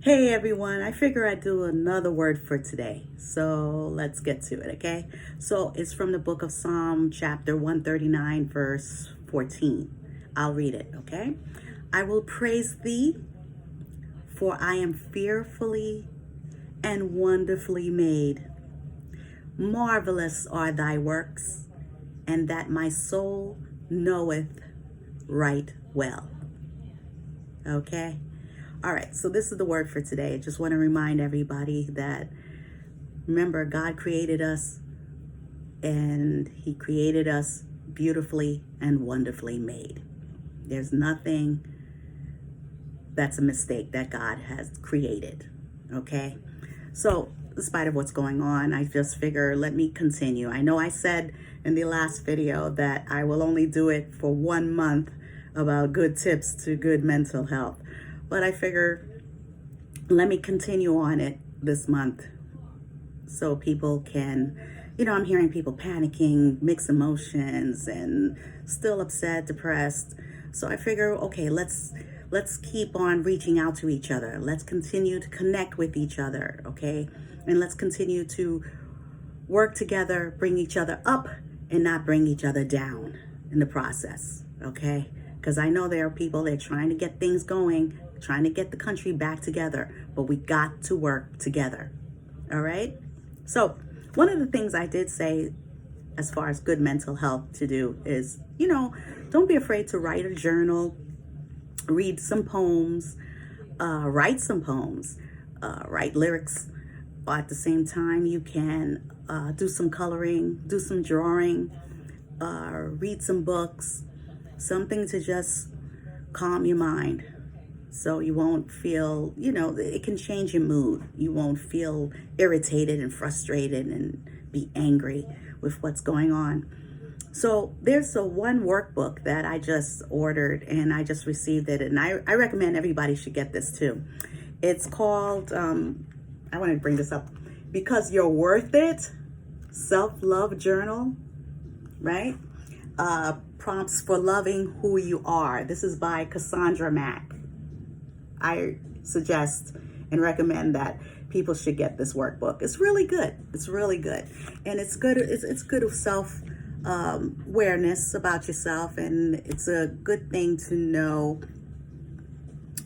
Hey everyone, I figure I'd do another word for today. So let's get to it, okay? So it's from the book of Psalm, chapter 139, verse 14. I'll read it, okay? I will praise thee, for I am fearfully and wonderfully made. Marvelous are thy works, and that my soul knoweth right well. Okay? All right, so this is the word for today. I just want to remind everybody that, remember, God created us and he created us beautifully and wonderfully made. There's nothing that's a mistake that God has created, okay? So, in spite of what's going on, I just figure let me continue. I know I said in the last video that I will only do it for 1 month about good tips to good mental health. But I figure let me continue on it this month so people can, I'm hearing people panicking, mixed emotions, and still upset, depressed. So I figure, okay, let's keep on reaching out to each other. Let's continue to connect with each other, okay? And let's continue to work together, bring each other up, and not bring each other down in the process, okay? Because I know there are people that are trying to get things going, trying to get the country back together, but we got to work together, all right? So one of the things I did say as far as good mental health to do is, don't be afraid to write a journal, read some poems, write some poems, write lyrics. At the same time, you can do some coloring, do some drawing, read some books, something to just calm your mind so you won't feel, it can change your mood. You won't feel irritated and frustrated and be angry with what's going on. So there's one workbook that I just ordered and I just received it, and I recommend everybody should get this too. It's called, I want to bring this up, Because You're Worth It, Self-Love Journal, right? Prompts for Loving Who You Are. This is by Cassandra Mack. I suggest and recommend that people should get this workbook. It's really good. It's really good. And it's good. It's good of self awareness about yourself. And it's a good thing to know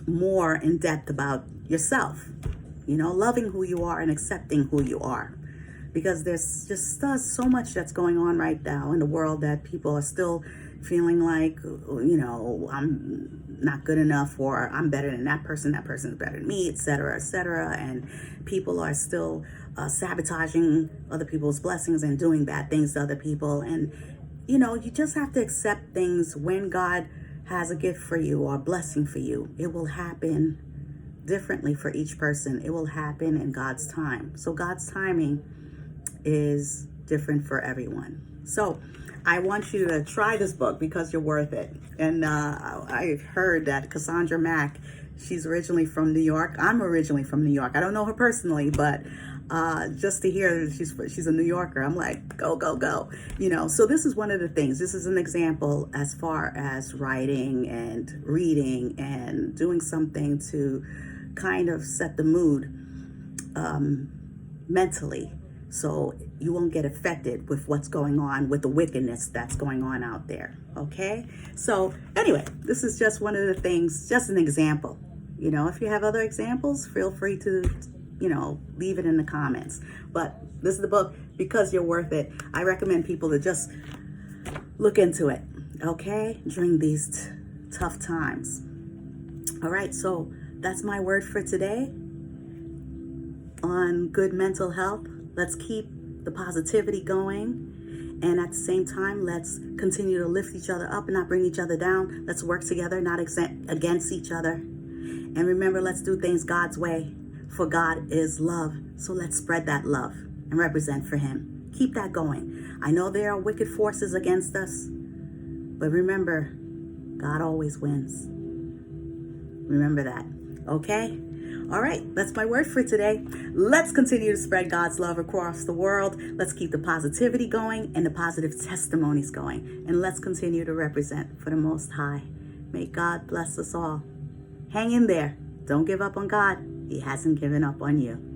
more in depth about yourself. Loving who you are and accepting who you are. Because there's just so much that's going on right now in the world that people are still feeling like, I'm not good enough, or I'm better than that person's better than me, etc., etc. And people are still sabotaging other people's blessings and doing bad things to other people. And, you just have to accept things. When God has a gift for you or a blessing for you, it will happen differently for each person. It will happen in God's time. So God's timing is different for everyone. So I want you to try this book, Because You're Worth It. And I've heard that Cassandra Mack, she's originally from New York. I'm originally from New York. I don't know her personally, but just to hear she's a New Yorker, I'm like, go, go, go. So this is one of the things. This is an example as far as writing and reading and doing something to kind of set the mood mentally, so you won't get affected with what's going on, with the wickedness that's going on out there, okay? So anyway, this is just one of the things, just an example. If you have other examples, feel free to, leave it in the comments. But this is the book, Because You're Worth It. I recommend people to just look into it, okay, during these tough times. All right, so that's my word for today on good mental health. Let's keep the positivity going. And at the same time, let's continue to lift each other up and not bring each other down. Let's work together, not against each other. And remember, let's do things God's way. For God is love. So let's spread that love and represent for him. Keep that going. I know there are wicked forces against us, but remember, God always wins. Remember that, okay? All right, that's my word for today. Let's continue to spread God's love across the world. Let's keep the positivity going and the positive testimonies going. And let's continue to represent for the Most High. May God bless us all. Hang in there. Don't give up on God. He hasn't given up on you.